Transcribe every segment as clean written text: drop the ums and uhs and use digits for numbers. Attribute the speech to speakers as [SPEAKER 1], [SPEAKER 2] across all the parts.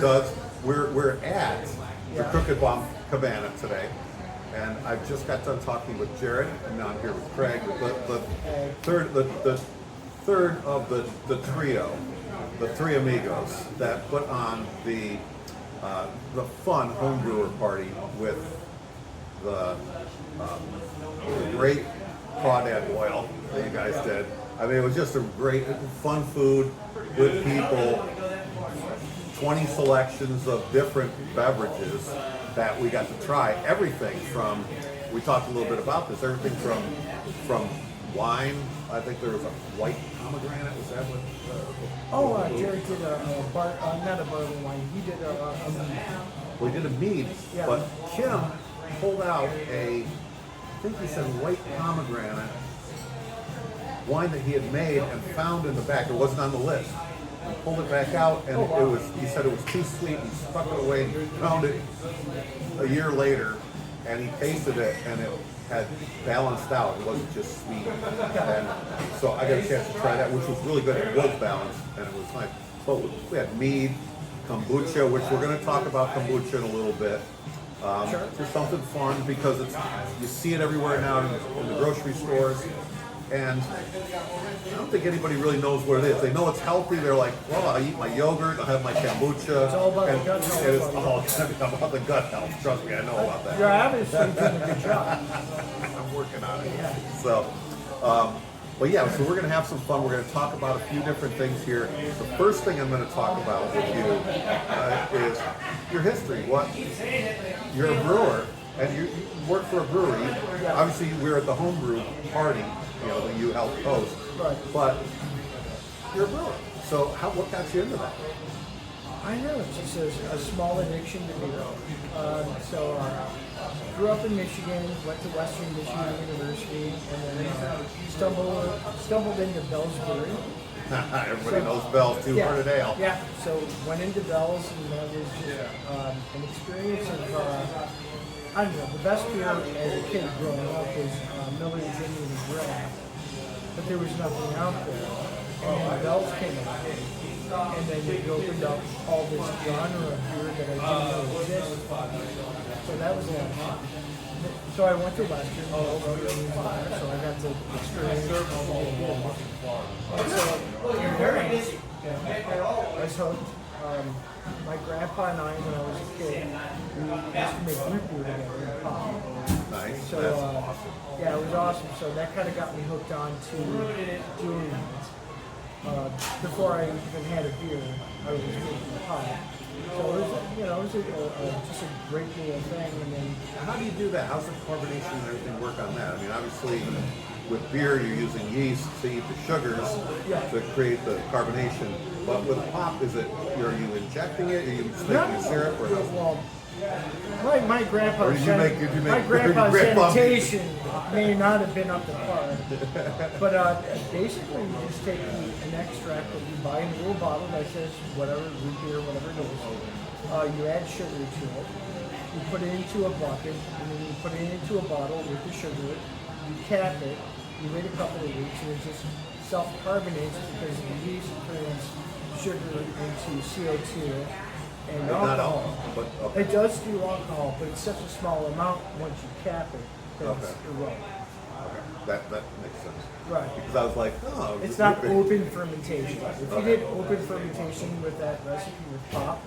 [SPEAKER 1] Does we're at the Crooked Bomb Cabana today, and I've just got done talking with Jared, and now I'm here with Craig, the third of the trio, the three amigos that put on the fun homebrewer party with the great crawdad boil that you guys did. I mean, it was just a great, fun food, good people. 20 selections of different beverages that we got to try. Everything from, we talked a little bit about this, everything from wine. I think there was a white pomegranate. Was that what?
[SPEAKER 2] Jared did not a barley wine. He did a mead.
[SPEAKER 1] We did a mead,
[SPEAKER 2] Yeah.
[SPEAKER 1] but Kim pulled out I think he said white pomegranate wine that he had made and found in the back. It wasn't on the list. He pulled it back out, and he said it was too sweet. He stuck it away. He found it a year later, and he tasted it, and it had balanced out. It wasn't just sweet. And so I got a chance to try that, which was really good. It was balanced, and it was nice. But we had mead, kombucha, which we're going to talk about kombucha in a little bit.
[SPEAKER 2] Sure.
[SPEAKER 1] Just something fun because you see it everywhere now in the grocery stores. And I don't think anybody really knows what it is. They know it's healthy. They're like, well, I eat my yogurt, I have my kombucha.
[SPEAKER 2] It's all about the gut health.
[SPEAKER 1] It is all about the gut health. Trust me, I know about that.
[SPEAKER 2] You're obviously doing a good job.
[SPEAKER 1] I'm working on it.
[SPEAKER 2] Yeah.
[SPEAKER 1] So, but yeah, so we're going to have some fun. We're going to talk about a few different things here. The first thing I'm going to talk about with you is your history. You're a brewer, and you work for a brewery. Obviously, we're at the homebrew party, that you helped host.
[SPEAKER 2] Right.
[SPEAKER 1] But you're a brewer. So what got you into that?
[SPEAKER 2] I know, it's just a small addiction to beer. Grew up in Michigan, went to Western Michigan University, and then stumbled into Bell's Brewery.
[SPEAKER 1] Everybody knows Bell's, too, Heart of Dale.
[SPEAKER 2] Yeah, so went into Bell's, and that was just an experience of, I don't know, the best beer as a kid growing up was Miller's Indian Draft, but there was nothing out there. And then Bell's came out, and then it opened up all this genre of beer that I didn't know existed. So that was a lot of fun. So I went to Western, so I got to experience all the beers. And so in there, I was hooked. My grandpa and I, when I was a kid, we used to make root beer together in pop.
[SPEAKER 1] Nice.
[SPEAKER 2] So,
[SPEAKER 1] That's awesome.
[SPEAKER 2] Yeah, it was awesome. So that kind of got me hooked on to doing before I even had a beer, I was making pop. So it was just a great little thing. And then,
[SPEAKER 1] how do you do that? How's the carbonation and everything work on that? I mean, obviously, with beer, you're using yeast to eat the sugars to create the carbonation. But with pop, are you injecting it? Are you making syrup? Or
[SPEAKER 2] well, my grandpa's sanitation may not have been up to par. But basically, you just take an extract that you buy in a little bottle that says whatever, root beer, whatever it is. You add sugar to it. You put it into a bucket, and then you put it into a bottle with the sugar. You cap it. You wait a couple of weeks, and it just self-carbonates because the yeast turns sugar into CO2 and alcohol.
[SPEAKER 1] But okay.
[SPEAKER 2] It does do alcohol, but it's such a small amount once you cap it that it's irrelevant.
[SPEAKER 1] Okay. That makes sense.
[SPEAKER 2] Right.
[SPEAKER 1] Because I was like,
[SPEAKER 2] it's not open fermentation. If you did open fermentation with that recipe with pop,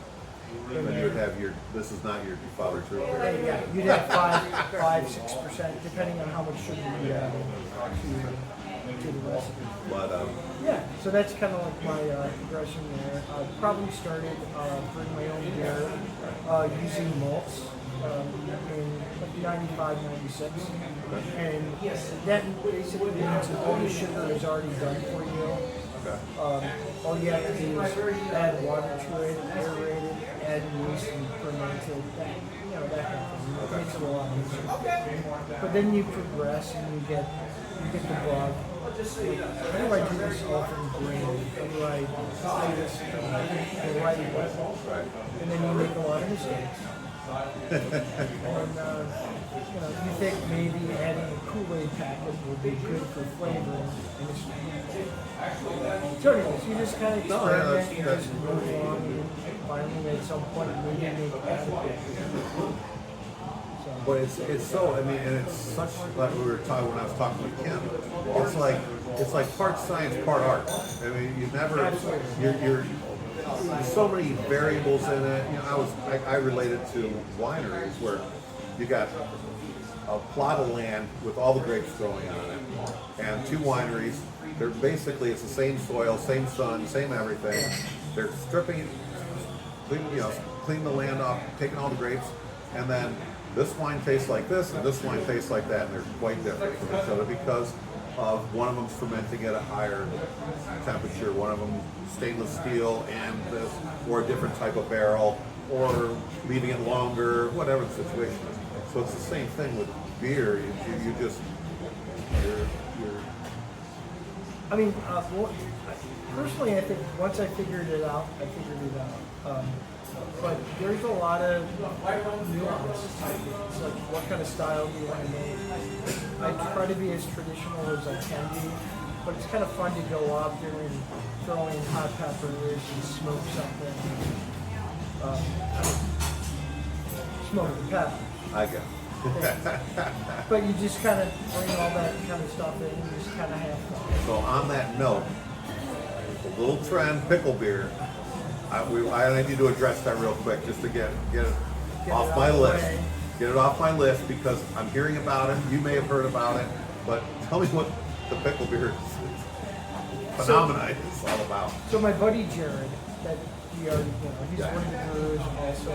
[SPEAKER 1] then you would have this is not your father's root beer.
[SPEAKER 2] Yeah, you'd have 5-6%, depending on how much sugar you add to the recipe.
[SPEAKER 1] But
[SPEAKER 2] yeah, so that's kind of like my progression there. I probably started brewing my own beer using malts in like 95, 96. And that basically means that all the sugar is already done for you. All you have to do is add water to it, aerate it, add yeast and ferment it, that kind of thing. It makes it a lot easier. But then you progress and you get the bug. How do I do this all from grain? How do I say this the right way? And then you make a lot of mistakes. You think maybe adding a Kool-Aid packet would be good for flavoring, and it's so anyways, you just kind of experiment, you just go along, and finally at some point maybe make it adequate.
[SPEAKER 1] But it's so, I mean, and it's such, like we were talking when I was talking with Kim, it's like part science, part art. I mean, you never, you're there's so many variables in it. You know, I related to wineries where you got a plot of land with all the grapes growing on it, and two wineries. They're basically, it's the same soil, same sun, same everything. They're stripping, clean the land off, taking all the grapes, and then this wine tastes like this, and this wine tastes like that, and they're quite different from each other because of one of them's fermenting at a higher temperature, one of them stainless steel and this, or a different type of barrel, or leaving it longer, whatever the situation is. So it's the same thing with beer. You're
[SPEAKER 2] I mean, personally, I think once I figured it out, but there's a lot of nuance. It's like, what kind of style do you want to make? I try to be as traditional as I can be, but it's kind of fun to go out there and throw in hot peppers and smoke something. Smoke the pepper.
[SPEAKER 1] I get it.
[SPEAKER 2] But you just kind of bring all that kind of stuff in and just kind of have fun.
[SPEAKER 1] So on that note, the little trend, pickle beer, I need to address that real quick just to get it off my list. Get it off my list because I'm hearing about it. You may have heard about it, but tell me what the pickle beer phenomenon is all about.
[SPEAKER 2] So my buddy Jared, that he already, he's one of the brewers also,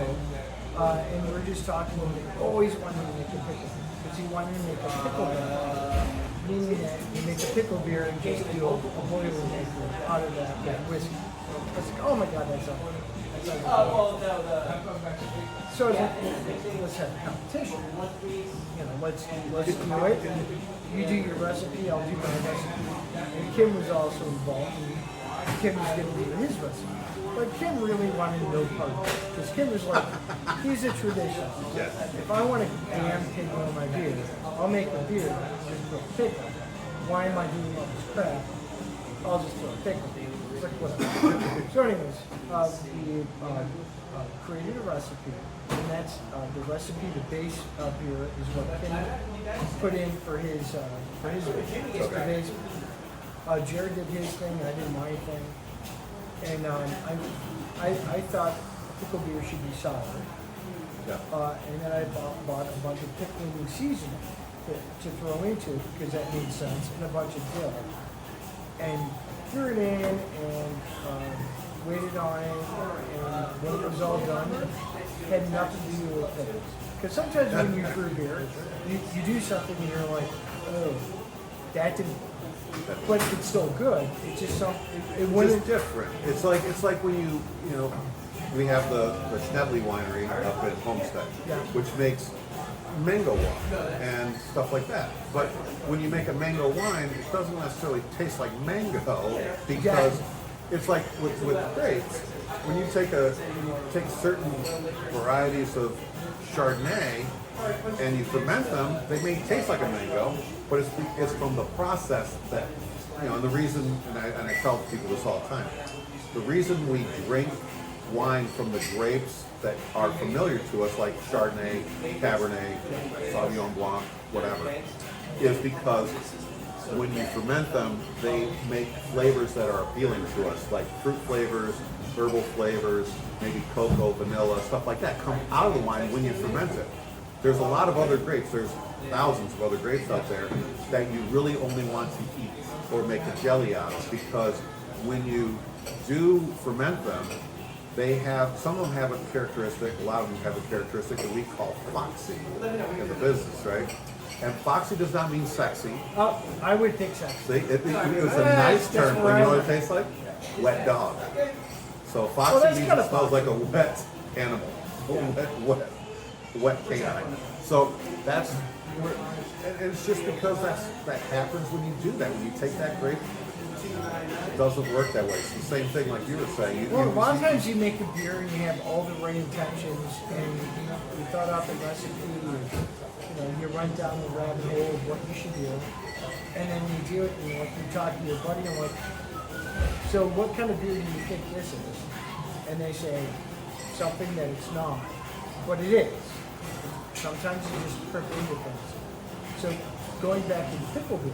[SPEAKER 2] and we were just talking. He always wanted to make a pickle because he wanted to make a pickle beer, meaning that you make a pickle beer and just do a boilermaker out of that with whiskey. I was like, oh my god, that's awesome. So I was like, let's have a competition. Let's do it. You do your recipe, I'll do my recipe. And Kim was also involved. And Kim was going to do his recipe. But Kim really wanted no part of it. Because Kim was like, he's a traditionalist.
[SPEAKER 1] Yes.
[SPEAKER 2] If I want a damn pickle in my beer, I'll make a beer, just put a pickle. Why am I doing all this crap? I'll just throw a pickle. It's like, whatever. So anyways, we created a recipe, and that's the recipe. The base beer is what Kim put in for his beer. Just the base. Jared did his thing, I did my thing, and I thought pickle beer should be sour.
[SPEAKER 1] Yeah.
[SPEAKER 2] And then I bought a bunch of pickling seasoning to throw into it because that made sense, and a bunch of dill. And threw it in and waited on it, and when it was all done, it had nothing to do with it. Because sometimes when you brew beer, you do something and you're like, oh, that didn't, but it's still good. It's just something, it wouldn't.
[SPEAKER 1] It's different. It's like when we have the Schnebly winery up at Homestead, which makes mango wine and stuff like that. But when you make a mango wine, it doesn't necessarily taste like mango because it's like with grapes. When you take certain varieties of Chardonnay and you ferment them, they may taste like a mango, but it's from the process that, and the reason, and I tell people this all the time, the reason we drink wine from the grapes that are familiar to us, like Chardonnay, Cabernet, Sauvignon Blanc, whatever, is because when you ferment them, they make flavors that are appealing to us, like fruit flavors, herbal flavors, maybe cocoa, vanilla, stuff like that come out of the wine when you ferment it. There's a lot of other grapes, there's thousands of other grapes out there that you really only want to eat or make a jelly out of, because when you do ferment them, some of them have a characteristic, a lot of them have a characteristic that we call foxy in the business, right? And foxy does not mean sexy.
[SPEAKER 2] Oh, I would think sexy.
[SPEAKER 1] See, it was a nice term, but you know what it tastes like? Wet dog. So foxy means it smells like a wet animal, wet canine. So that's, and it's just because that happens when you do that. When you take that grape It doesn't work that way. It's the same thing like you were saying.
[SPEAKER 2] Well, a lot of times you make a beer and you have all the right intentions, and you thought out the recipe, you run down the rabbit hole of what you should do, and then you do it, and you talk to your buddy, and so what kind of beer do you think this is? And they say something that it's not, but it is. Sometimes you just trip into things. So going back to the pickle beer,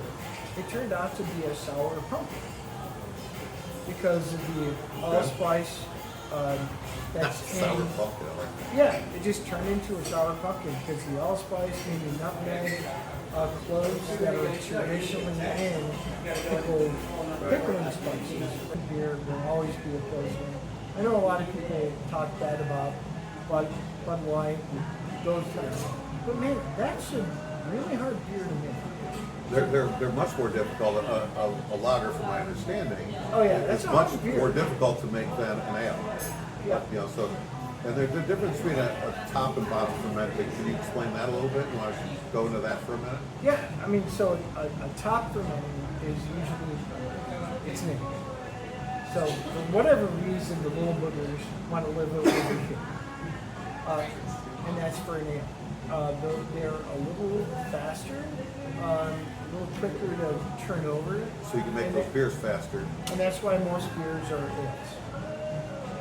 [SPEAKER 2] it turned out to be a sour pumpkin because of the allspice that's
[SPEAKER 1] sour
[SPEAKER 2] in.
[SPEAKER 1] pumpkin. I like that.
[SPEAKER 2] Yeah, it just turned into a sour pumpkin because the allspice, maybe nutmeg, cloves that are traditionally in pickling spices. Beer will always be a Pilsner. I know a lot of people talk bad about Bud Light, those things, but man, that's a really hard beer to make.
[SPEAKER 1] They're much more difficult. A lager, from my understanding,
[SPEAKER 2] Oh yeah, that's
[SPEAKER 1] it's
[SPEAKER 2] a
[SPEAKER 1] much
[SPEAKER 2] hard beer.
[SPEAKER 1] more difficult to make than an ale.
[SPEAKER 2] Yeah.
[SPEAKER 1] So, and there's the difference between a top and bottom fermented. Can you explain that a little bit? You want to go into that for a minute?
[SPEAKER 2] Yeah, I mean, so a top fermenting is usually its name. So for whatever reason, the little boogers want to live over here, and that's for an ale. They're a little faster, a little quicker to turn over.
[SPEAKER 1] So you can make those beers faster.
[SPEAKER 2] And that's why most beers are ales.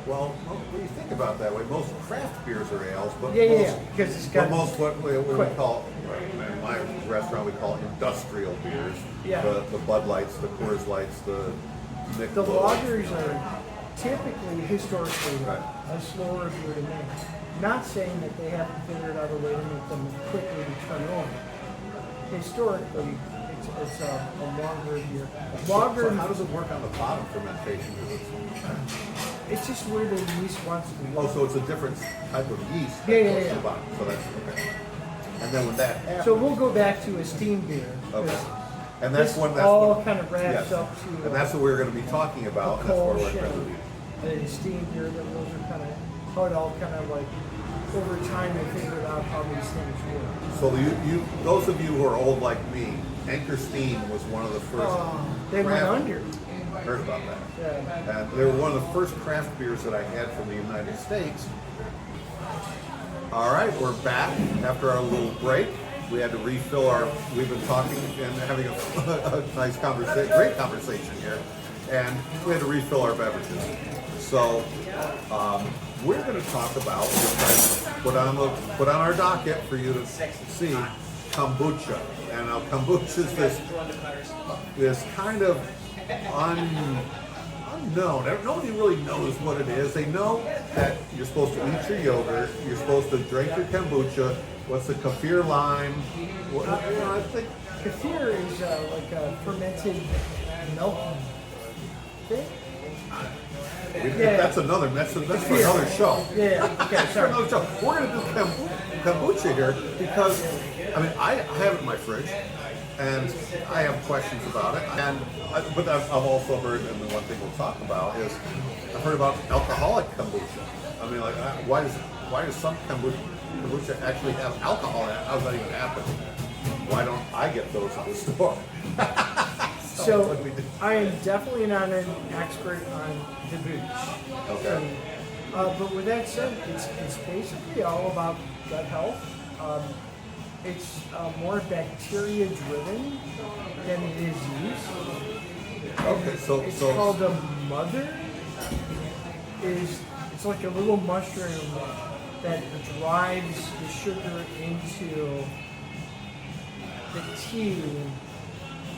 [SPEAKER 1] Well, what do you think about that way? Most craft beers are ales, but
[SPEAKER 2] Yeah, because it's got
[SPEAKER 1] most what we
[SPEAKER 2] quick.
[SPEAKER 1] call, in my restaurant, we call industrial beers.
[SPEAKER 2] Yeah.
[SPEAKER 1] The Bud Lights, the Coors Lights, the Michelob.
[SPEAKER 2] The lagers are typically, historically,
[SPEAKER 1] Right.
[SPEAKER 2] a slower beer to make. Not saying that they haven't figured out a way to make them quickly to turn over. Historically, it's a longer beer. Lager,
[SPEAKER 1] So how does it work on the bottom fermentation?
[SPEAKER 2] it's just where the yeast wants to be.
[SPEAKER 1] Oh, so it's a different type of yeast that
[SPEAKER 2] Yeah,
[SPEAKER 1] goes
[SPEAKER 2] yeah.
[SPEAKER 1] to the bottom. So that's okay. And then when that happens,
[SPEAKER 2] So we'll go back to a steam beer.
[SPEAKER 1] okay.
[SPEAKER 2] 'cause
[SPEAKER 1] And that's
[SPEAKER 2] this
[SPEAKER 1] when
[SPEAKER 2] all kind of wraps
[SPEAKER 1] yes.
[SPEAKER 2] up to
[SPEAKER 1] And that's what we're going to be talking about.
[SPEAKER 2] a
[SPEAKER 1] And that's what
[SPEAKER 2] Kolsch
[SPEAKER 1] we're going to be.
[SPEAKER 2] and a steam beer. That those are kind of how it all kind of like over time they figured out how these things work.
[SPEAKER 1] So those of you who are old like me, Anchor Steam was one of the first.
[SPEAKER 2] They went
[SPEAKER 1] craft-
[SPEAKER 2] under.
[SPEAKER 1] I heard about that.
[SPEAKER 2] Yeah.
[SPEAKER 1] And they were one of the first craft beers that I had from the United States. All right, we're back after our little break. We had to refill we've been talking and having a nice conversation, great conversation here, and we had to refill our beverages. So we're going to talk about, put on our docket for you to see, kombucha. And now kombucha is this kind of unknown. Nobody really knows what it is. They know that you're supposed to eat your yogurt, you're supposed to drink your kombucha. What's the kefir lime? I think
[SPEAKER 2] Kefir is like a fermented milk thing.
[SPEAKER 1] that's another. That's for another show.
[SPEAKER 2] Yeah. Okay.
[SPEAKER 1] That's for
[SPEAKER 2] Sorry.
[SPEAKER 1] another show. We're gonna do kombucha here because I have it in my fridge, and I have questions about it. But I've also heard, and the one thing we'll talk about is I've heard about alcoholic kombucha. Why does some kombucha actually have alcohol in it? How does that even happen? Why don't I get those at the store?
[SPEAKER 2] So
[SPEAKER 1] what do we do?
[SPEAKER 2] I am definitely not an expert on kombucha.
[SPEAKER 1] Okay.
[SPEAKER 2] But with that said, it's basically all about gut health. It's more bacteria driven than it is yeast.
[SPEAKER 1] Okay, so
[SPEAKER 2] It's called a mother. It's like a little mushroom that drives the sugar into the tea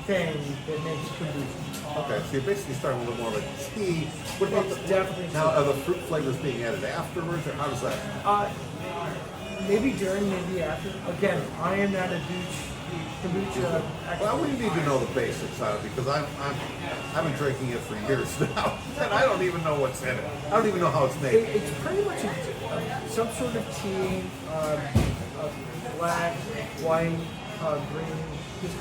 [SPEAKER 2] thing that makes kombucha.
[SPEAKER 1] Okay, so you're basically starting with a little more of a tea. What about
[SPEAKER 2] It's definitely
[SPEAKER 1] now? Are the fruit flavors being added afterwards, or how does that?
[SPEAKER 2] Maybe during, maybe after. Again, I am not a kombucha expert.
[SPEAKER 1] Well, we need to know the basics on it because I've been drinking it for years now, and I don't even know what's in it. I don't even know how it's made.
[SPEAKER 2] It's pretty much some sort of tea, black, white, green, just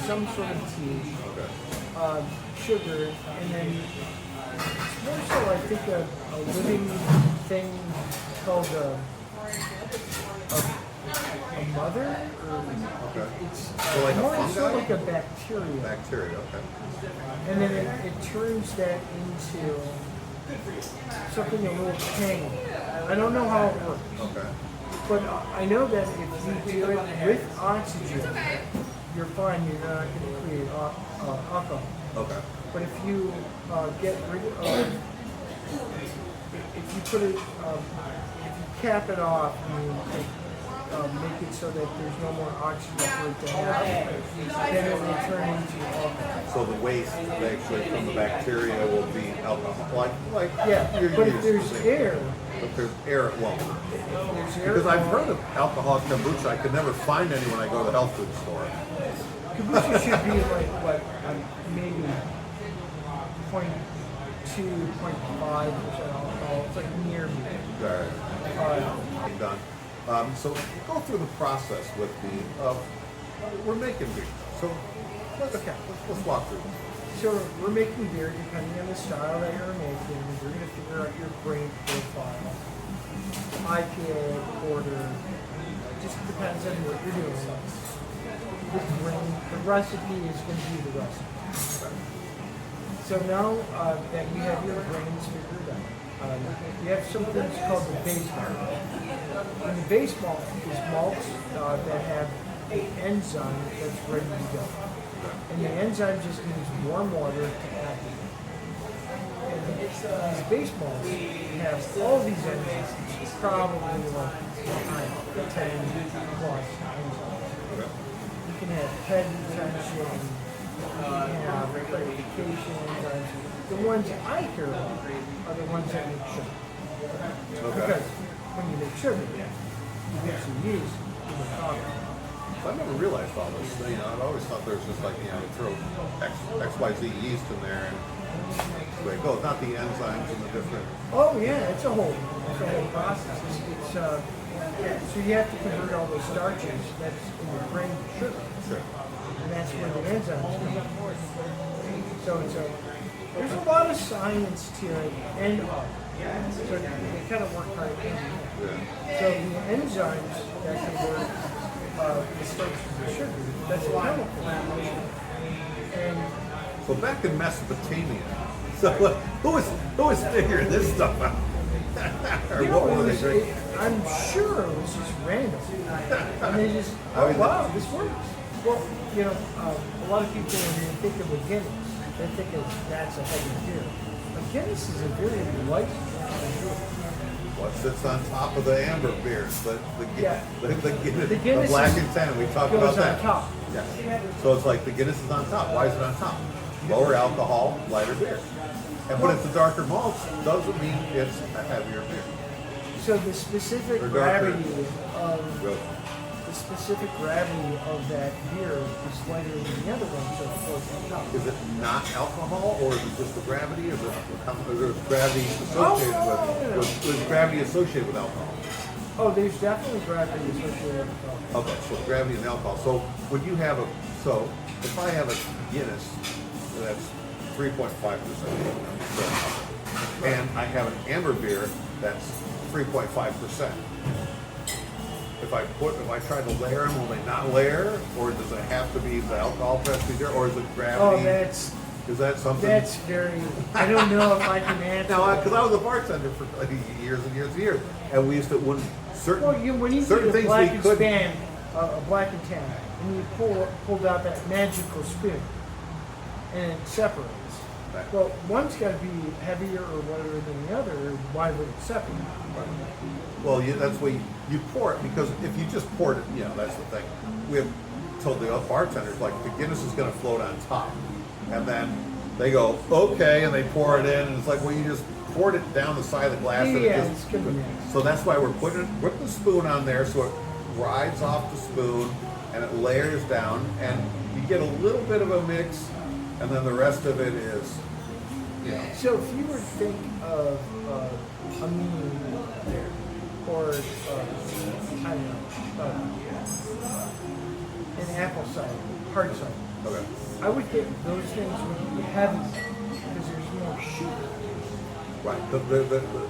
[SPEAKER 2] some sort of tea,
[SPEAKER 1] Okay.
[SPEAKER 2] sugar, and then it's more so I think a living thing called a mother, or
[SPEAKER 1] Okay.
[SPEAKER 2] it's
[SPEAKER 1] So like a
[SPEAKER 2] more
[SPEAKER 1] fungi?
[SPEAKER 2] sort of like a bacteria.
[SPEAKER 1] Bacteria. Okay.
[SPEAKER 2] And then it turns that into something a little tangy. I don't know how it works,
[SPEAKER 1] Okay.
[SPEAKER 2] but I know that if you do it with oxygen, you're fine. You're not going to create alcohol.
[SPEAKER 1] Okay.
[SPEAKER 2] But if you get rid of, if you put it, if you cap it off and you make it so that there's no more oxygen for it to have, then it will turn into alcohol.
[SPEAKER 1] So the waste actually from the bacteria will be alcohol. Like
[SPEAKER 2] Yeah,
[SPEAKER 1] you're
[SPEAKER 2] but if
[SPEAKER 1] used
[SPEAKER 2] there's
[SPEAKER 1] to.
[SPEAKER 2] air,
[SPEAKER 1] If there's air, it won't.
[SPEAKER 2] there's air.
[SPEAKER 1] Because I've heard of alcoholic kombucha. I could never find any when I go to the health food store.
[SPEAKER 2] Kombucha should be like what, maybe 0.2, 0.5% alcohol. It's like near me.
[SPEAKER 1] Done. So go through the process with me of we're making beer. So let's walk through this.
[SPEAKER 2] So we're making beer depending on the style that you're making. You're going to figure out your grain profile. IPA, porter, it just depends on what you're doing. The grain, the recipe is going to be the recipe. So now that you have your grains figured out, you have some things called the base malt. And the base malt is malts that have an enzyme that's ready to go. And the enzyme just needs warm water to activate. And these base malts have all these enzymes, probably like 10 plus enzymes. You can have head retention, you can have clarification enzymes. The ones I care about are the ones that make sugar.
[SPEAKER 1] Okay.
[SPEAKER 2] Because when you make sugar, you mix your yeast, you make alcohol.
[SPEAKER 1] I never realized all this. I've always thought there was just like throw XYZ yeast in there and way it goes. Not the enzymes and the different.
[SPEAKER 2] Oh yeah, it's a whole process. It's so you have to convert all those starches that's in your grain to sugar,
[SPEAKER 1] Sure.
[SPEAKER 2] and that's where the enzymes come in. So there's a lot of science to it, and so they kind of work hard.
[SPEAKER 1] Yeah.
[SPEAKER 2] So the enzymes that convert the starches to sugar, that's a chemical. And
[SPEAKER 1] So back in Mesopotamia, so who was figuring this stuff out? Or
[SPEAKER 2] you know,
[SPEAKER 1] what were they drinking?
[SPEAKER 2] I'm sure it was just random. And they just,
[SPEAKER 1] I mean,
[SPEAKER 2] wow, this works. Well, a lot of people, when they think of a Guinness, they think that's a heavy beer. A Guinness is a very light beer.
[SPEAKER 1] What sits on top of the amber beers?
[SPEAKER 2] Yeah.
[SPEAKER 1] The Guinness,
[SPEAKER 2] The Guinness
[SPEAKER 1] the black
[SPEAKER 2] is-
[SPEAKER 1] and tan. We talked
[SPEAKER 2] goes
[SPEAKER 1] about
[SPEAKER 2] on
[SPEAKER 1] that.
[SPEAKER 2] top.
[SPEAKER 1] Yeah. So it's like the Guinness is on top. Why is it on top? Lower alcohol, lighter beer. But it's a darker malt, doesn't mean it's a heavier beer.
[SPEAKER 2] So the specific
[SPEAKER 1] Or darker.
[SPEAKER 2] gravity of
[SPEAKER 1] Go.
[SPEAKER 2] the specific gravity of that beer is lighter than the other one, so it floats on top.
[SPEAKER 1] Is it not alcohol, or is it just the gravity? Is there gravity associated with gravity associated with alcohol?
[SPEAKER 2] Oh, there's definitely gravity associated with alcohol.
[SPEAKER 1] Okay, so gravity and alcohol. So when you have if I have a Guinness that's 3.5%, and I have an amber beer that's 3.5%. If I try to layer them, will they not layer, or does it have to be the alcohol pressure there, or is it gravity?
[SPEAKER 2] Oh,
[SPEAKER 1] Is that something?
[SPEAKER 2] that's very. I don't know if I can answer.
[SPEAKER 1] No, because I was a bartender for like years and years and years, and we used to when certain
[SPEAKER 2] Well, when you
[SPEAKER 1] certain
[SPEAKER 2] did a
[SPEAKER 1] things
[SPEAKER 2] black
[SPEAKER 1] we
[SPEAKER 2] and
[SPEAKER 1] could.
[SPEAKER 2] span, a black and tan, and you pulled out that magical spoon, and it separates.
[SPEAKER 1] Right.
[SPEAKER 2] Well, one's got to be heavier or lighter than the other. Or why would it separate?
[SPEAKER 1] Well, that's why you pour it, because if you just poured it, that's the thing. We have told the other bartenders, like, the Guinness is going to float on top. And then they go, okay, and they pour it in, and it's like, well, you just poured it down the side of the glass. And
[SPEAKER 2] Yeah,
[SPEAKER 1] it
[SPEAKER 2] it's
[SPEAKER 1] just,
[SPEAKER 2] gonna be nice.
[SPEAKER 1] so that's why we're putting the spoon on there so it rides off the spoon and it layers down, and you get a little bit of a mix, and then the rest of it is,
[SPEAKER 2] So if you were to think of a mean or I don't know, an apple cider, hard cider,
[SPEAKER 1] okay.
[SPEAKER 2] I would think those things would be heavy because there's more sugar.
[SPEAKER 1] Right.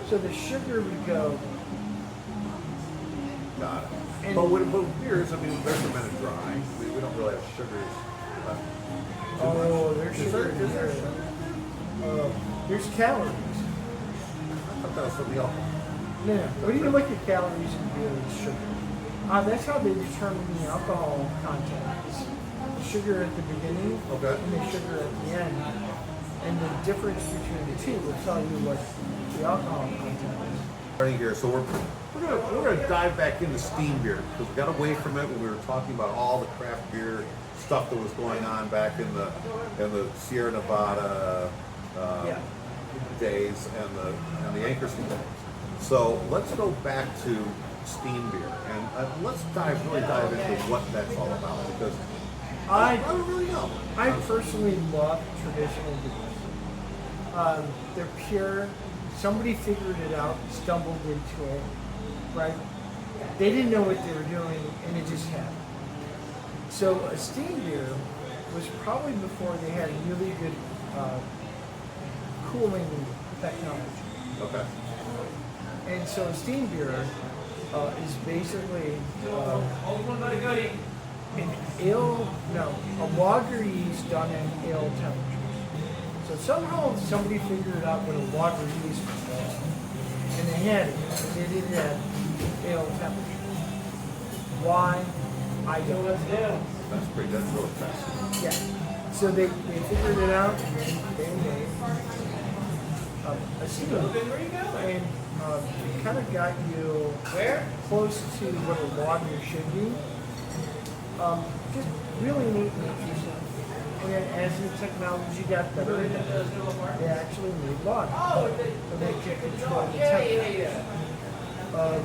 [SPEAKER 2] So the sugar would go,
[SPEAKER 1] Got it. But with beers, I mean, they're fermented dry. We don't really have sugars.
[SPEAKER 2] Oh, there's sugar in
[SPEAKER 1] is
[SPEAKER 2] there.
[SPEAKER 1] there?
[SPEAKER 2] There's calories.
[SPEAKER 1] I thought that was from the alcohol.
[SPEAKER 2] No, when you look at calories in beer, it's sugar. That's how they determine the alcohol content. It's sugar at the beginning
[SPEAKER 1] Okay.
[SPEAKER 2] and the sugar at the end. And the difference between the two will tell you what the alcohol content is.
[SPEAKER 1] Right here, so we're gonna dive back into steam beer because we got away from it when we were talking about all the craft beer stuff that was going on back in the Sierra Nevada
[SPEAKER 2] Yeah.
[SPEAKER 1] days and the Anchorstein days. So let's go back to steam beer and let's really dive into what that's all about because I don't really know.
[SPEAKER 2] I personally love traditional beers. They're pure. Somebody figured it out, stumbled into it, right? They didn't know what they were doing, and it just happened. So a steam beer was probably before they had really good cooling technology.
[SPEAKER 1] Okay.
[SPEAKER 2] And so a steam beer is basically an a lager yeast done at ale temperatures. So somehow somebody figured out what a lager yeast was, and they had it, and they did it at ale temperature. Why? I don't know.
[SPEAKER 1] That's really fast.
[SPEAKER 2] Yeah. So they figured it out, and then they made a steam and it kind of got you close to what a lager should be. Just really neat and interesting. And then as the technology got better, they actually made lager. So they could control the temperature of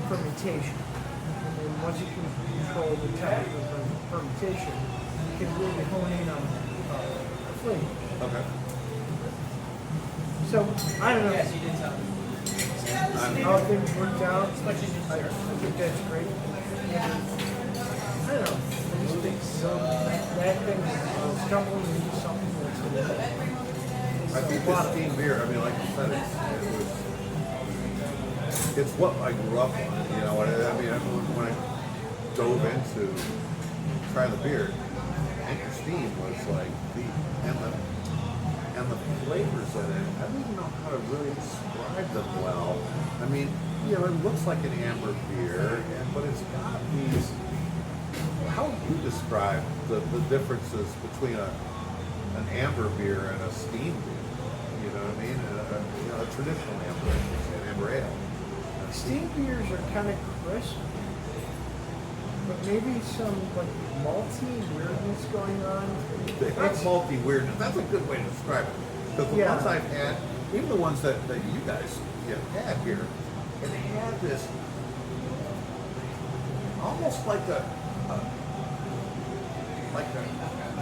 [SPEAKER 2] fermentation. And then once you can control the temperature of fermentation, you can really hone in on the flavor.
[SPEAKER 1] Okay.
[SPEAKER 2] So, I don't know how things worked out. I think that's great. I don't know. I just think that thing stumbling into something that's going to
[SPEAKER 1] I think this steam beer, I mean, like you said, it's what I grew up on. You know, I mean, when I dove into trying the beer, Anchor Steam was like and the flavors in it. I don't even know how to really describe them well. I mean, you know, it looks like an amber beer, but it's got these. How would you describe the differences between an amber beer and a steam beer? You know what I mean? A traditional amber, I should say, an amber ale.
[SPEAKER 2] steam beers are kind of crisp, but maybe some like malty weirdness going on.
[SPEAKER 1] That's malty weirdness. That's a good way to describe it. Because the ones I've had, even the ones that you guys had here, it had this almost like a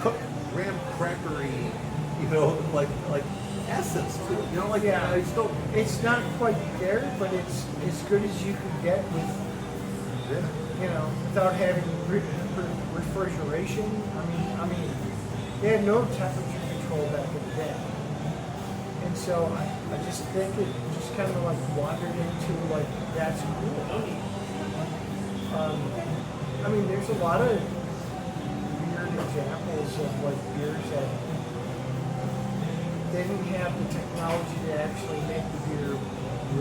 [SPEAKER 1] cooked graham crackery, like essence to it. You know, I still.
[SPEAKER 2] It's not quite there, but it's as good as you can get with, without having refrigeration. I mean, they had no temperature control back in the day, and so I just think it just kind of like wandered into like that's cool. I mean, there's a lot of weird examples of like beers that they didn't have the technology to actually make the beer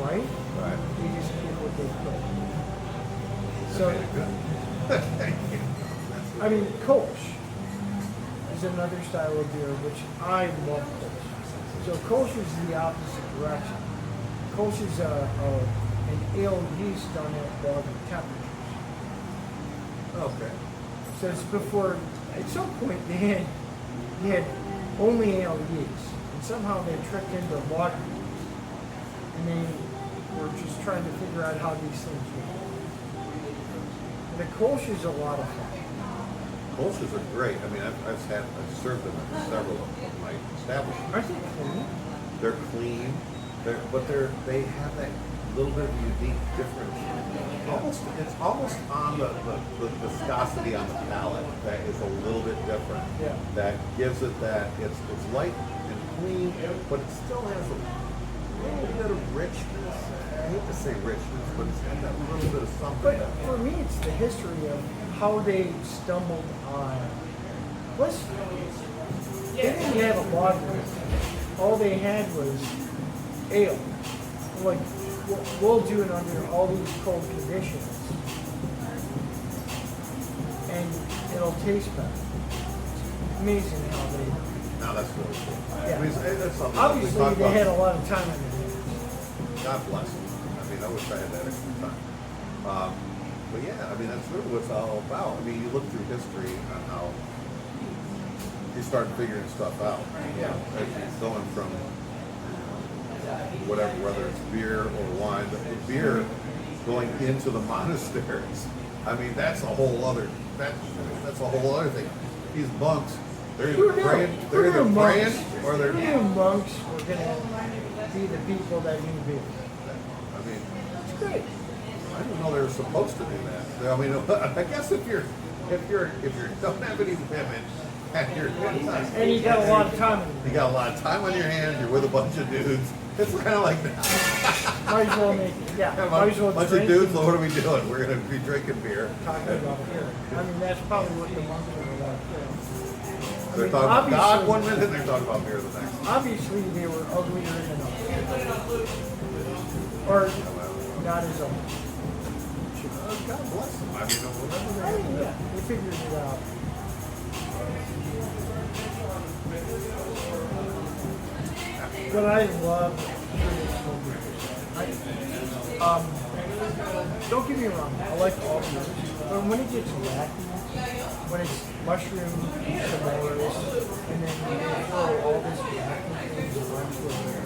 [SPEAKER 2] right.
[SPEAKER 1] Right.
[SPEAKER 2] They just did what they could. So,
[SPEAKER 1] Thank you.
[SPEAKER 2] I mean, Kolsch is another style of beer which I love. Kolsch. So Kolsch is the opposite direction. Kolsch is an ale yeast done at lager temperatures.
[SPEAKER 1] Okay.
[SPEAKER 2] So it's before. At some point, they had only ale yeast, and somehow they tricked into lager yeast, and they were just trying to figure out how these things work. The Kolsch is a lot of fun.
[SPEAKER 1] Kolsch's are great. I mean, I've served them at several of my establishments.
[SPEAKER 2] Aren't they clean?
[SPEAKER 1] They're clean, but they have that little bit of unique difference. It's almost on the viscosity on the palate that is a little bit different.
[SPEAKER 2] Yeah.
[SPEAKER 1] That gives it that it's light and clean, but it still has a little bit of richness. I hate to say richness, but it's got that little bit of something.
[SPEAKER 2] But
[SPEAKER 1] That,
[SPEAKER 2] for me, it's the history of how they stumbled on. Plus, they didn't have a lager. All they had was ale. Like, we'll do it under all these cold conditions, and it'll taste better. It's amazing how they.
[SPEAKER 1] now that's really cool.
[SPEAKER 2] Yeah.
[SPEAKER 1] I mean, that's something
[SPEAKER 2] Obviously,
[SPEAKER 1] that we
[SPEAKER 2] they
[SPEAKER 1] talk
[SPEAKER 2] had a
[SPEAKER 1] about.
[SPEAKER 2] lot of time on their hands.
[SPEAKER 1] God bless them. I mean, I wish I had that extra time. But yeah, I mean, that's really what it's all about. I mean, you look through history on how you start figuring stuff out.
[SPEAKER 2] Yeah.
[SPEAKER 1] It's going from whatever, whether it's beer or wine, but the beer going into the monasteries. I mean, that's a whole other that's a whole other thing. These monks, they're either praying, or they're.
[SPEAKER 2] Who knew monks were gonna be the people that knew beer?
[SPEAKER 1] I mean,
[SPEAKER 2] It's great.
[SPEAKER 1] I didn't know they were supposed to do that. I mean, I guess if you don't have any women and you're
[SPEAKER 2] And you got a lot of time in
[SPEAKER 1] you
[SPEAKER 2] it.
[SPEAKER 1] got a lot of time on your hands, you're with a bunch of dudes. It's kind of like that.
[SPEAKER 2] Might as well make it. Yeah. Might as well
[SPEAKER 1] bunch
[SPEAKER 2] drink
[SPEAKER 1] of dudes.
[SPEAKER 2] and
[SPEAKER 1] What are we doing? We're gonna be drinking beer.
[SPEAKER 2] talking about beer. I mean, that's probably what the monks were like. I
[SPEAKER 1] They're
[SPEAKER 2] mean,
[SPEAKER 1] talking about God
[SPEAKER 2] obviously-
[SPEAKER 1] one minute, and they're talking about beer the next.
[SPEAKER 2] Obviously, they were uglier than us. Or not as ugly.
[SPEAKER 1] God bless them. I mean, whatever
[SPEAKER 2] I mean, yeah, they figured it out. But I love traditional beers. Don't get me wrong, I like all beers. But when it gets wacky, when it's mushroom s'mores, and then you throw all this wacky things onto a beer,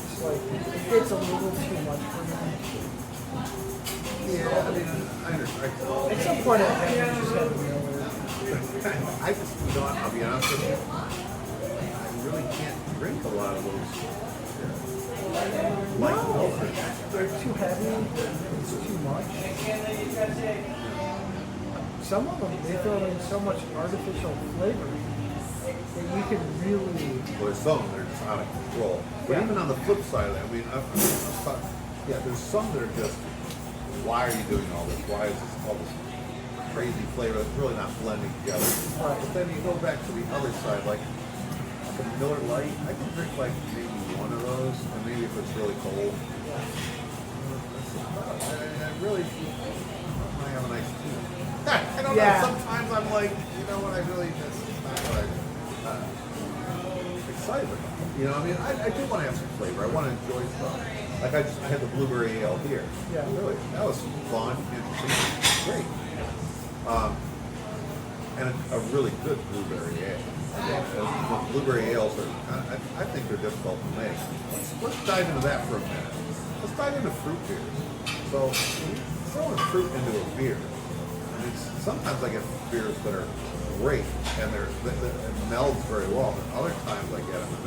[SPEAKER 2] it's like, it gets a little too much for me.
[SPEAKER 1] yeah, I mean, I understand.
[SPEAKER 2] At some point, I think you just have to know it.
[SPEAKER 1] I just, you know, I'll be honest with you. I really can't drink a lot of those.
[SPEAKER 2] No, they're too heavy. It's too much. Some of them, they throw in so much artificial flavor that you can really.
[SPEAKER 1] Well, there's some that are just out of control. But
[SPEAKER 2] Yeah.
[SPEAKER 1] even on the flip side of that, I mean, yeah, there's some that are just, why are you doing all this? Why is this all this crazy flavor that's really not blending together?
[SPEAKER 2] Right.
[SPEAKER 1] But then you go back to the other side, like a Miller Lite. I can drink like maybe one of those, and maybe if it's really cold. I really, I have a nice tea. I don't
[SPEAKER 2] Yeah.
[SPEAKER 1] know. Sometimes I'm like, you know what? I really just not what I'm excited about. You know, I mean, I do want to have some flavor. I want to enjoy stuff. Like I just had the blueberry ale here.
[SPEAKER 2] Yeah.
[SPEAKER 1] Really, that was fun, interesting, great. And a really good blueberry ale. The blueberry ales are, I think they're difficult to make. Let's dive into that for a minute. Let's dive into fruit beers. So, when you throw fruit into a beer, I mean, sometimes I get beers that are great and it melds very well, but other times I get them and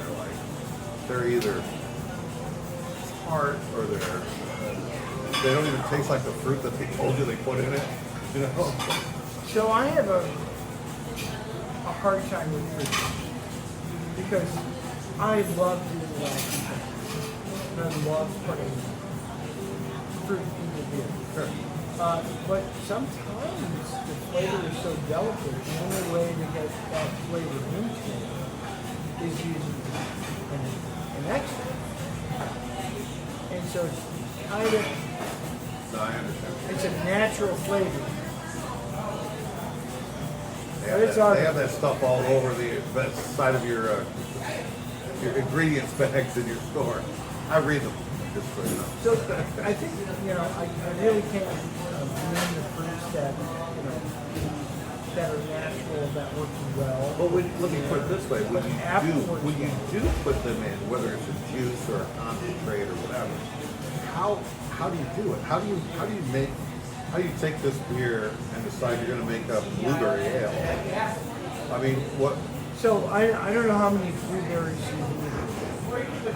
[SPEAKER 1] they're either tart or they don't even taste like the fruit that they told you they put in it. You know?
[SPEAKER 2] So I have a hard time with fruit because I love doing wax and I love putting fruit into beer.
[SPEAKER 1] Sure.
[SPEAKER 2] But sometimes the flavor is so delicate, the only way to get that flavor into it is using an extract. And so it's kind of,
[SPEAKER 1] No, I understand.
[SPEAKER 2] it's a natural flavor.
[SPEAKER 1] They have that stuff all over the side of your ingredients bags in your store. I read them, just so you know.
[SPEAKER 2] So I think, I really can't name the fruits that, that are natural, that work well.
[SPEAKER 1] But let me put it this way:
[SPEAKER 2] But afterwards,
[SPEAKER 1] when you do put them in, whether it's a juice or a concentrate or whatever, how do you do it? How do you take this beer and decide you're going to make a blueberry ale? I mean, what?
[SPEAKER 2] So I don't know how many blueberries you eat.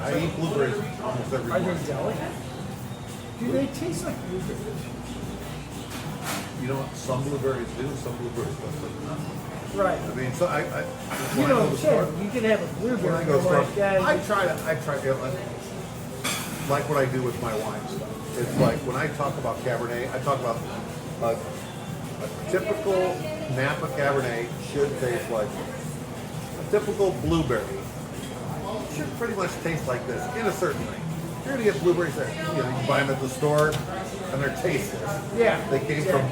[SPEAKER 1] I eat blueberries almost every
[SPEAKER 2] Are
[SPEAKER 1] morning.
[SPEAKER 2] they delicate? Do they taste like blueberries?
[SPEAKER 1] You know what? Some blueberries do, some blueberries don't.
[SPEAKER 2] Right.
[SPEAKER 1] I mean, so I
[SPEAKER 2] You
[SPEAKER 1] when I
[SPEAKER 2] know
[SPEAKER 1] go
[SPEAKER 2] what
[SPEAKER 1] to
[SPEAKER 2] I'm
[SPEAKER 1] the store,
[SPEAKER 2] saying? You can have a
[SPEAKER 1] when
[SPEAKER 2] blueberry
[SPEAKER 1] I
[SPEAKER 2] and
[SPEAKER 1] go
[SPEAKER 2] go
[SPEAKER 1] to the
[SPEAKER 2] like
[SPEAKER 1] store,
[SPEAKER 2] that.
[SPEAKER 1] I try it. like what I do with my wine stuff. It's like when I talk about Cabernet, I talk about a typical Napa Cabernet should taste like a typical blueberry. Should pretty much taste like this in a certain way. You're gonna get blueberries that you buy them at the store and they're tasteless.
[SPEAKER 2] Yeah.
[SPEAKER 1] They came from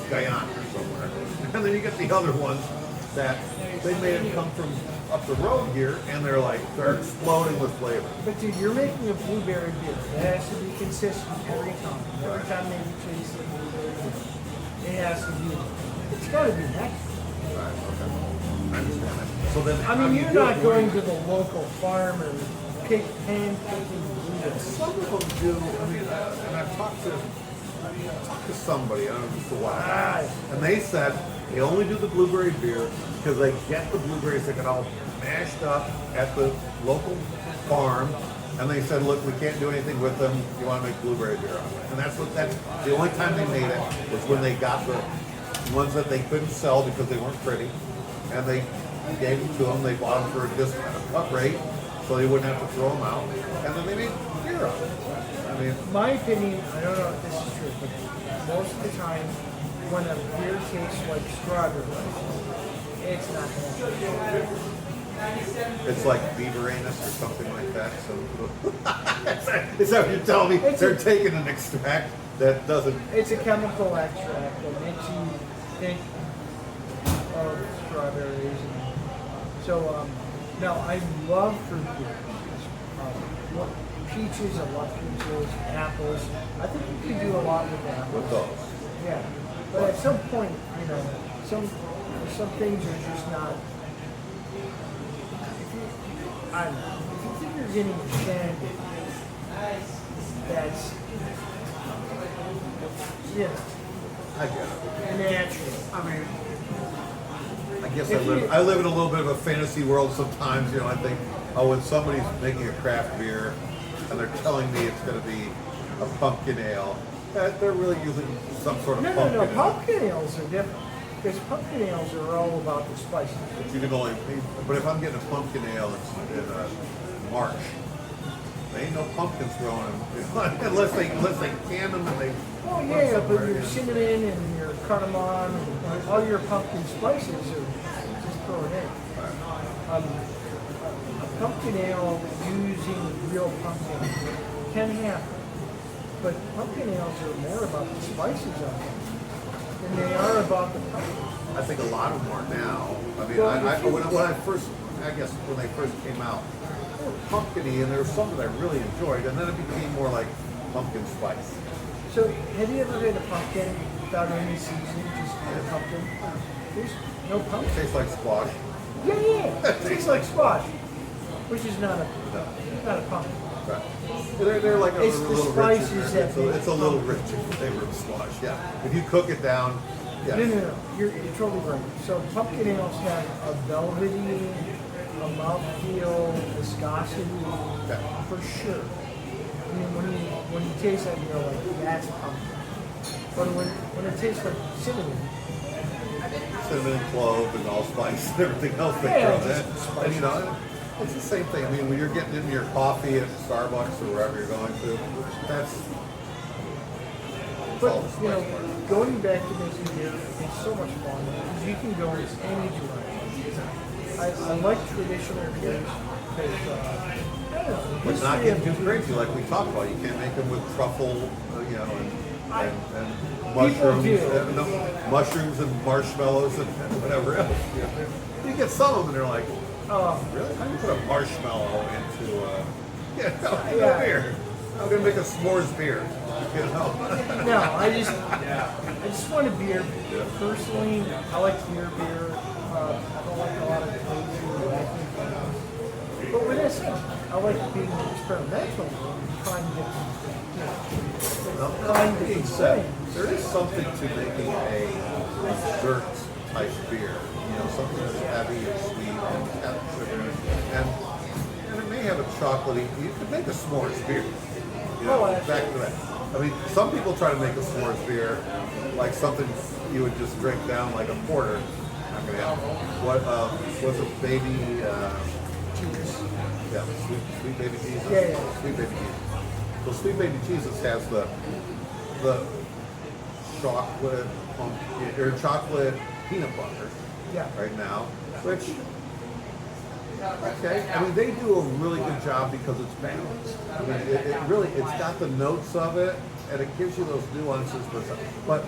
[SPEAKER 1] Guyana or somewhere. And then you get the other ones that they may have come from up the road here and they're exploding with flavor.
[SPEAKER 2] But dude, you're making a blueberry beer. That has to be consistent every time. Every time they taste the blueberry beer, it has to be. It's got to be next.
[SPEAKER 1] Right, okay. I understand that. So then,
[SPEAKER 2] I mean, you're not going to the local farm and hand picking blueberries.
[SPEAKER 1] Some of them do. I mean, and I've talked to somebody, I don't know, just a while back, and they said they only do the blueberry beer because they get the blueberries that get all mashed up at the local farm, and they said, look, we can't do anything with them. You want to make blueberry beer on it, and that's the only time they made it was when they got the ones that they couldn't sell because they weren't pretty, and they gave them to them. They bought them for a discount, a cut rate, so they wouldn't have to throw them out, and then they made beer on it. I mean,
[SPEAKER 2] my opinion, I don't know if this is true, but most of the time, when a beer tastes like strawberry, it's not going to.
[SPEAKER 1] it's like beaver anus or something like that. So, is that what you're telling me? They're taking an extract that doesn't.
[SPEAKER 2] It's a chemical extract that makes you think of strawberries. So, now I love fruit beers. Peaches, I love peaches, apples. I think you can do a lot with apples.
[SPEAKER 1] With those.
[SPEAKER 2] Yeah. But at some point, some things are just not. I don't know. If you think you're getting a candy, that's
[SPEAKER 1] I get it.
[SPEAKER 2] natural.
[SPEAKER 1] I mean, I guess I live in a little bit of a fantasy world sometimes. I think, when somebody's making a craft beer and they're telling me it's going to be a pumpkin ale, that they're really using some sort of pumpkin.
[SPEAKER 2] No. Pumpkin ales are different because pumpkin ales are all about the spices.
[SPEAKER 1] But you can only. But if I'm getting a pumpkin ale in March, there ain't no pumpkins growing unless they can them and they.
[SPEAKER 2] Oh yeah, but your cinnamon and your cardamom and all your pumpkin spices are just thrown in. A pumpkin ale using real pumpkin can happen, but pumpkin ales are more about the spices of them than they are about the pumpkin.
[SPEAKER 1] I think a lot of them are now. I mean, when they first came out, they were pumpkiny, and there was some that I really enjoyed, and then it became more like pumpkin spice.
[SPEAKER 2] So, have you ever had a pumpkin without any seasoning, just a pumpkin? There's no pumpkin.
[SPEAKER 1] It tastes like squash.
[SPEAKER 2] Yeah. It tastes like squash, which is not a pumpkin.
[SPEAKER 1] Right. They're like
[SPEAKER 2] It's
[SPEAKER 1] a
[SPEAKER 2] the
[SPEAKER 1] little
[SPEAKER 2] spices
[SPEAKER 1] rich.
[SPEAKER 2] that make
[SPEAKER 1] It's a little rich flavor of squash. Yeah. If you cook it down. Yeah.
[SPEAKER 2] No. You're totally right. So pumpkin ales have a velvety, a mouthfeel, viscosity, for sure. I mean, when you taste that, you're like, that's pumpkin. But when it tastes like cinnamon
[SPEAKER 1] and clove and allspice and everything else they throw in. And it's the same thing. I mean, when you're getting into your coffee at Starbucks or wherever you're going to, that's.
[SPEAKER 2] But going back to making beer, it's so much fun because you can go in any direction. I like traditional beers because
[SPEAKER 1] But not getting too crazy like we talked about. You can't make them with truffle, and mushrooms and marshmallows and whatever else. You get some of them and they're like, really? How do you put a marshmallow into beer? I'm gonna make a s'mores beer.
[SPEAKER 2] No, I just want a beer. Personally, I like beer. I don't like a lot of crazy wacky things. But with this, I like being experimental and trying to get
[SPEAKER 1] there is something to making a dessert type beer. Something that's heavy and sweet and has sugar, and it may have a chocolatey. You could make a s'mores beer. Back to that. I mean, some people try to make a s'mores beer like something you would just drink down like a porter. Not gonna happen. What's a baby? Yeah, sweet baby Jesus.
[SPEAKER 2] Yeah.
[SPEAKER 1] Sweet baby Jesus. So sweet baby Jesus has the chocolate or chocolate peanut butter
[SPEAKER 2] Yeah.
[SPEAKER 1] right now, which okay. I mean, they do a really good job because it's balanced. I mean, it really it's got the notes of it and it gives you those nuances, but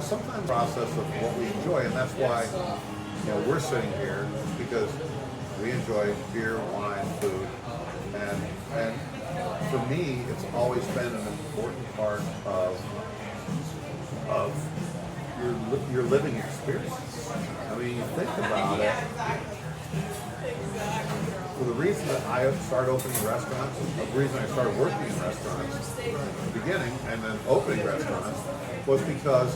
[SPEAKER 1] sometimes process of what we enjoy, and that's why we're sitting here because we enjoy beer, wine, food, and for me, it's always been an important part of your living experience. I mean, you think about it. For the reason that I started opening restaurants, the reason I started working in restaurants at the beginning and then opening restaurants was because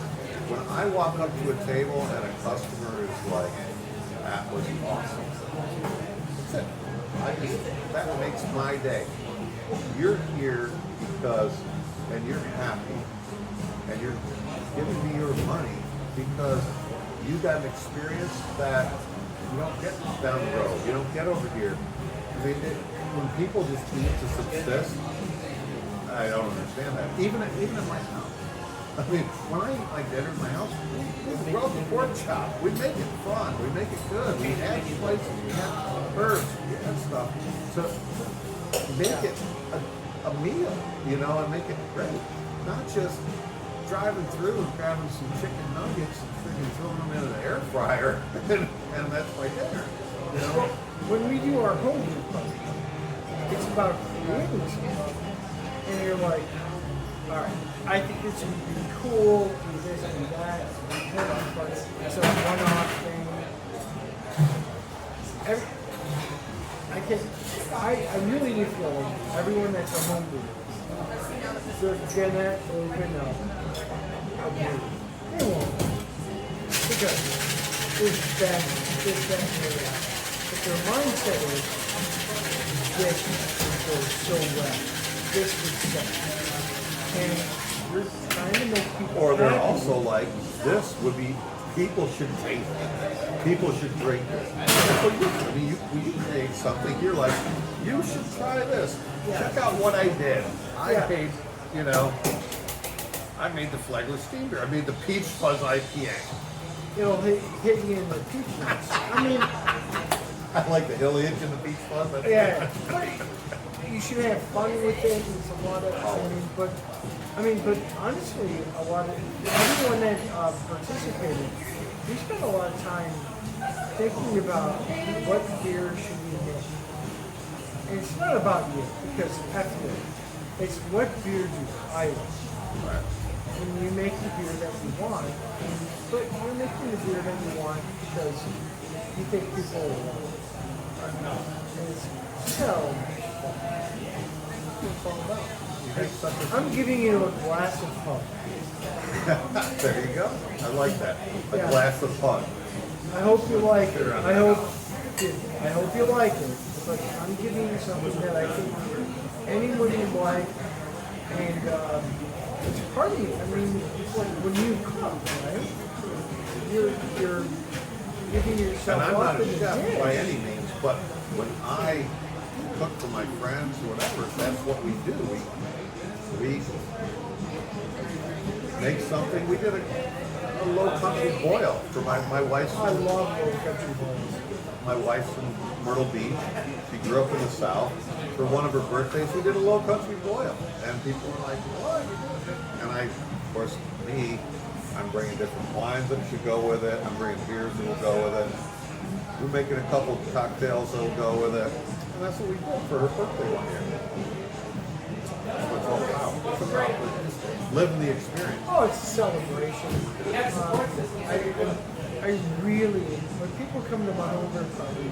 [SPEAKER 1] when I walk up to a table and a customer is like, that was awesome. That's it. That makes my day. You're here because, and you're happy, and you're giving me your money because you got an experience that you don't get down the road. You don't get over here. I mean, when people just eat to subsist, I don't understand that. Even in my house. I mean, when I eat my dinner in my house, we rub the pork chop. We make it fun. We make it good. We add spices. We add herbs. We add stuff to make it a meal, and make it great. Not just driving through and grabbing some chicken nuggets and freaking throwing them in an air fryer, and that's my dinner.
[SPEAKER 2] When we do our home brew party, it's about creating something. And you're like, all right, I think this would be cool, do this, do that. It's a one-off thing. I really do feel like everyone that's a home brewer, they're gonna open up a brew. They won't. Because it's that area. But their mindset is, this would go so well. This would sell. And you're trying to make people
[SPEAKER 1] Or they're
[SPEAKER 2] happy.
[SPEAKER 1] also like, this would be, people should taste it. People should drink it. That's what you do. I mean, when you create something, you're like, you should try this.
[SPEAKER 2] Yeah.
[SPEAKER 1] Check out what I did. I
[SPEAKER 2] Yeah.
[SPEAKER 1] made, I made the flagless steam beer. I made the peach fuzz IPA.
[SPEAKER 2] It'll hit you in the peach nuts. I mean,
[SPEAKER 1] I like the Hilly Inch and the peach fuzz. That's
[SPEAKER 2] yeah. You should have fun with it. It's a lot of, but honestly, a lot of everyone that participated, we spent a lot of time thinking about what beer should we make. And it's not about you because F you. It's what beer do I want.
[SPEAKER 1] Right.
[SPEAKER 2] And you make the beer that you want, but you're making the beer that you want because you think people will want it. And it's so much fun. That's what it's all about. I'm giving you a glass of pub.
[SPEAKER 1] There you go. I like that. A
[SPEAKER 2] Yeah.
[SPEAKER 1] glass of pun.
[SPEAKER 2] I hope you like it.
[SPEAKER 1] Sure,
[SPEAKER 2] I hope you like it. But I'm giving you something that I think anyone would like, and it's party. I mean, it's like when you cook, right? You're giving
[SPEAKER 1] And
[SPEAKER 2] yourself
[SPEAKER 1] I'm
[SPEAKER 2] up
[SPEAKER 1] not a
[SPEAKER 2] in the
[SPEAKER 1] chef
[SPEAKER 2] dish.
[SPEAKER 1] by any means, but when I cook for my friends or whatever, that's what we do. We make something. We did a low country boil for my wife's.
[SPEAKER 2] I love those country boys.
[SPEAKER 1] My wife's from Myrtle Beach. She grew up in the South. For one of her birthdays, we did a low country boil, and people were like, "What?" And of course, I'm bringing different wines that should go with it. I'm bringing beers that will go with it. We're making a couple of cocktails that will go with it, and that's what we did for her birthday one year. That's what it's all about. It's about living the experience.
[SPEAKER 2] Oh, it's a celebration. I really, when people come to my homebrew party,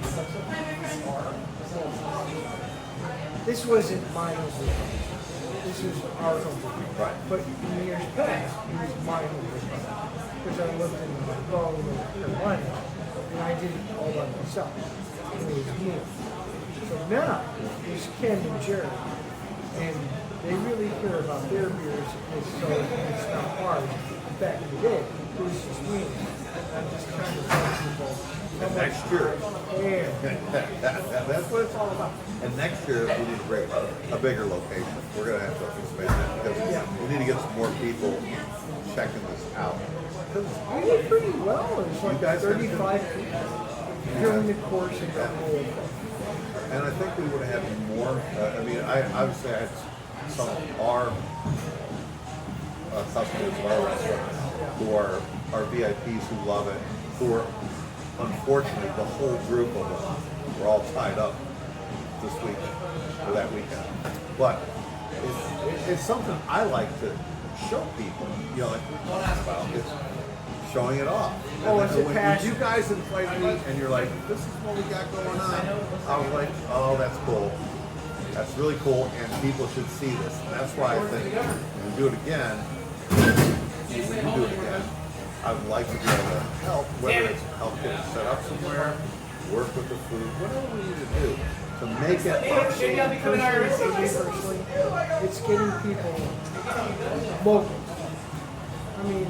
[SPEAKER 2] this wasn't my homebrew party. This was our homebrew party.
[SPEAKER 1] Right.
[SPEAKER 2] But in the years past, it was my homebrew party. Because I lived in North Carolina, and I did it all by myself. It was me. So now, there's Ken and Jerry, and they really care about their beers, and so it's not hard. back in the day. It was just me. I'm just trying to tell people.
[SPEAKER 1] And next year,
[SPEAKER 2] Yeah.
[SPEAKER 1] that's what it's all about. And next year, we need to bring a bigger location. We're going to have to expand it because we need to get some more people checking this out.
[SPEAKER 2] We did pretty well. It's like
[SPEAKER 1] You guys have
[SPEAKER 2] 35 people during the course of the whole thing.
[SPEAKER 1] And I think we would have had more. I mean, I obviously had some of our customers of our restaurant who are VIPs who love it, who are unfortunately the whole group of them were all tied up this weekend or that weekend. But it's something I like to show people. You know, like we're talking about, it's showing it off.
[SPEAKER 2] Oh,
[SPEAKER 1] And
[SPEAKER 2] it's
[SPEAKER 1] then
[SPEAKER 2] a
[SPEAKER 1] when
[SPEAKER 2] passion.
[SPEAKER 1] you guys invite me and you're like, this is what we got going on. I was like, oh, that's cool. That's really cool, and people should see this. And that's why I think when we do it again, I would like to be able to help, whether it's help get it set up somewhere, work with the food, whatever we need to do to make it.
[SPEAKER 2] Personally, it's getting people local. I mean,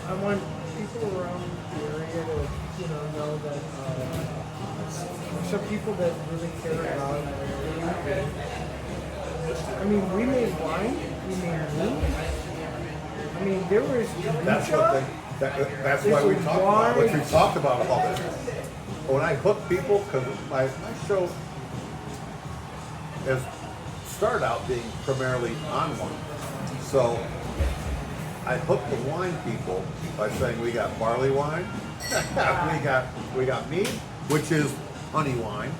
[SPEAKER 2] I want people around the area to, know that some people that really care about it. I mean, we made wine, we made meat. I mean, there was
[SPEAKER 1] That's why we talked about what we talked about all this. When I hook people, because my show has started out being primarily on wine, so I hook the wine people by saying we got barley wine, we got mead, which is honey wine,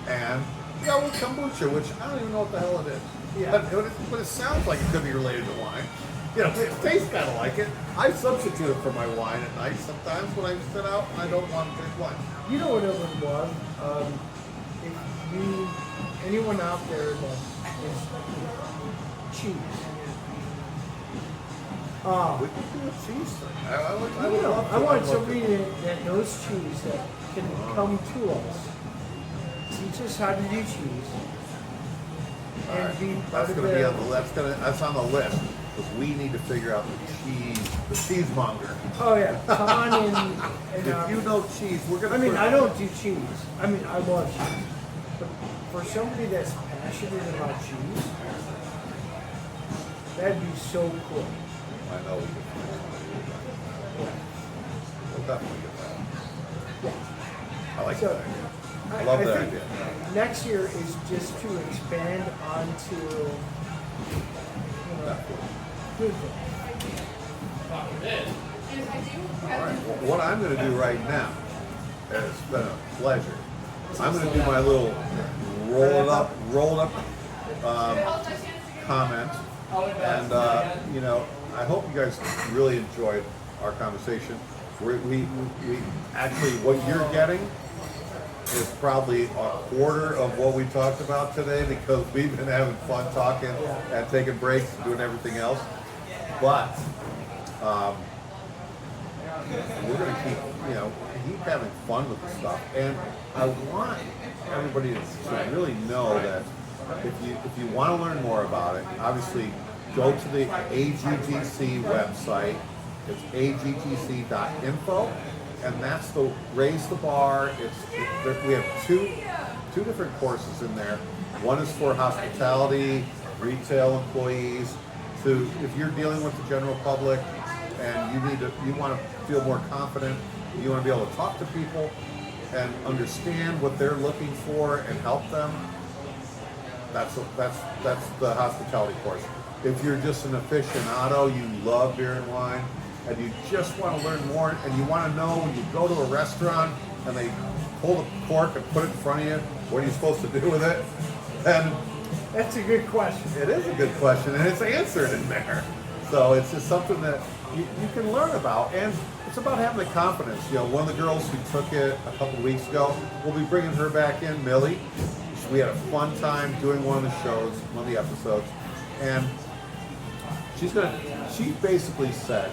[SPEAKER 1] and we got kombucha, which I don't even know what the hell it is.
[SPEAKER 2] Yeah.
[SPEAKER 1] But it sounds like it could be related to wine. You know, it tastes kind of like it. I substitute it for my wine at night sometimes when I sit out and I don't want to drink wine.
[SPEAKER 2] You know what it would was? If anyone out there that is cheese.
[SPEAKER 1] We could do a cheese thing. I would love to.
[SPEAKER 2] I want
[SPEAKER 1] I'd love
[SPEAKER 2] somebody
[SPEAKER 1] to.
[SPEAKER 2] that knows cheese that can come to us, teach us how to do cheese,
[SPEAKER 1] All right.
[SPEAKER 2] and be part
[SPEAKER 1] That's
[SPEAKER 2] of
[SPEAKER 1] going to be
[SPEAKER 2] the.
[SPEAKER 1] on that's on the list because we need to figure out the cheesemonger.
[SPEAKER 2] Oh yeah, Con and
[SPEAKER 1] If you know cheese, we're going to.
[SPEAKER 2] I mean, I don't do cheese. I mean, I love cheese. But for somebody that's passionate about cheese, that'd be so cool.
[SPEAKER 1] I know we can find somebody. We'll definitely get that.
[SPEAKER 2] Yeah.
[SPEAKER 1] I like
[SPEAKER 2] So,
[SPEAKER 1] that idea. I love that
[SPEAKER 2] think
[SPEAKER 1] idea.
[SPEAKER 2] next year is just to expand onto, good things.
[SPEAKER 1] All right. Well, what I'm going to do right now, and it's been a pleasure. I'm going to do my little roll up comment, and I hope you guys really enjoyed our conversation. We actually, what you're getting is probably a quarter of what we talked about today because we've been having fun talking and taking breaks and doing everything else. But we're going to keep having fun with the stuff. And I want everybody to really know that if you want to learn more about it, obviously go to the AGTC website. It's agtc.info, and that's the Raise the Bar. We have two different courses in there. One is for hospitality, retail employees. If you're dealing with the general public and you want to feel more confident, you want to be able to talk to people and understand what they're looking for and help them. That's the hospitality course. If you're just an aficionado, you love beer and wine, and you just want to learn more, and you want to know when you go to a restaurant and they pull the cork and put it in front of you, what are you supposed to do with it? Then
[SPEAKER 2] That's a good question.
[SPEAKER 1] it is a good question, and it's answered in there. So it's just something that you can learn about, and it's about having the confidence. One of the girls who took it a couple of weeks ago, we'll be bringing her back in, Millie. We had a fun time doing one of the shows, one of the episodes, and she basically said,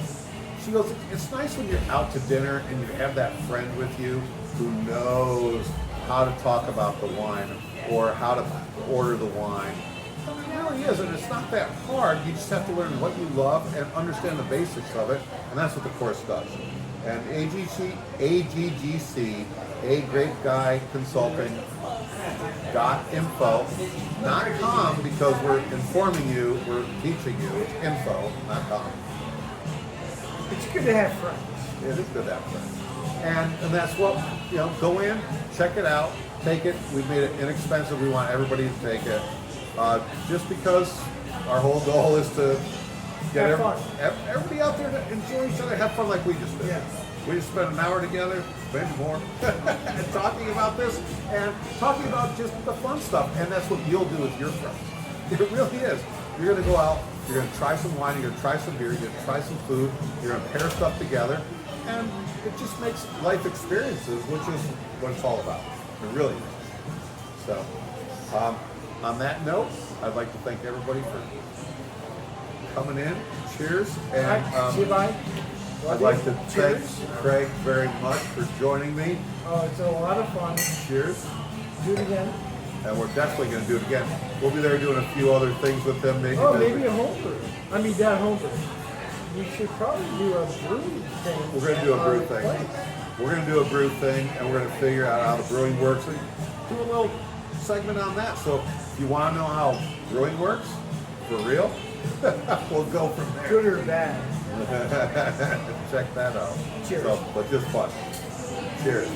[SPEAKER 1] she goes, it's nice when you're out to dinner and you have that friend with you who knows how to talk about the wine or how to order the wine. It really is, and it's not that hard. You just have to learn what you love and understand the basics of it, and that's what the course does. And AGGC, A Great Guy Consulting .info, not com, because we're informing you, we're teaching you. It's info, not com.
[SPEAKER 2] It's good to have friends.
[SPEAKER 1] It is good to have friends. And that's what, go in, check it out, take it. We've made it inexpensive. We want everybody to take it. Just because our whole goal is to get everybody out there to enjoy each other, have fun like we just did.
[SPEAKER 2] Yeah.
[SPEAKER 1] We just spent an hour together, maybe more, and talking about this and talking about just the fun stuff. And that's what you'll do with your friends. It really is. You're going to go out, you're going to try some wine, you're going to try some beer, you're going to try some food, you're going to pair stuff together, and it just makes life experiences, which is what it's all about. It really is. So, on that note, I'd like to thank everybody for coming in. Cheers. And I'd like to thank Craig very much for joining me.
[SPEAKER 2] Oh, it's a lot of fun.
[SPEAKER 1] Cheers.
[SPEAKER 2] Do it again.
[SPEAKER 1] And we're definitely going to do it again. We'll be there doing a few other things with them. Maybe
[SPEAKER 2] maybe a homebrew. I mean, that homebrew. We should probably do a brew thing.
[SPEAKER 1] We're going to do a brew thing. We're going to do a brew thing, and we're going to figure out how the brewing works and do a little segment on that. So if you want to know how brewing works, for real, we'll go from there.
[SPEAKER 2] Good or bad.
[SPEAKER 1] Check that out.
[SPEAKER 2] Cheers.
[SPEAKER 1] So, but just fun. Cheers.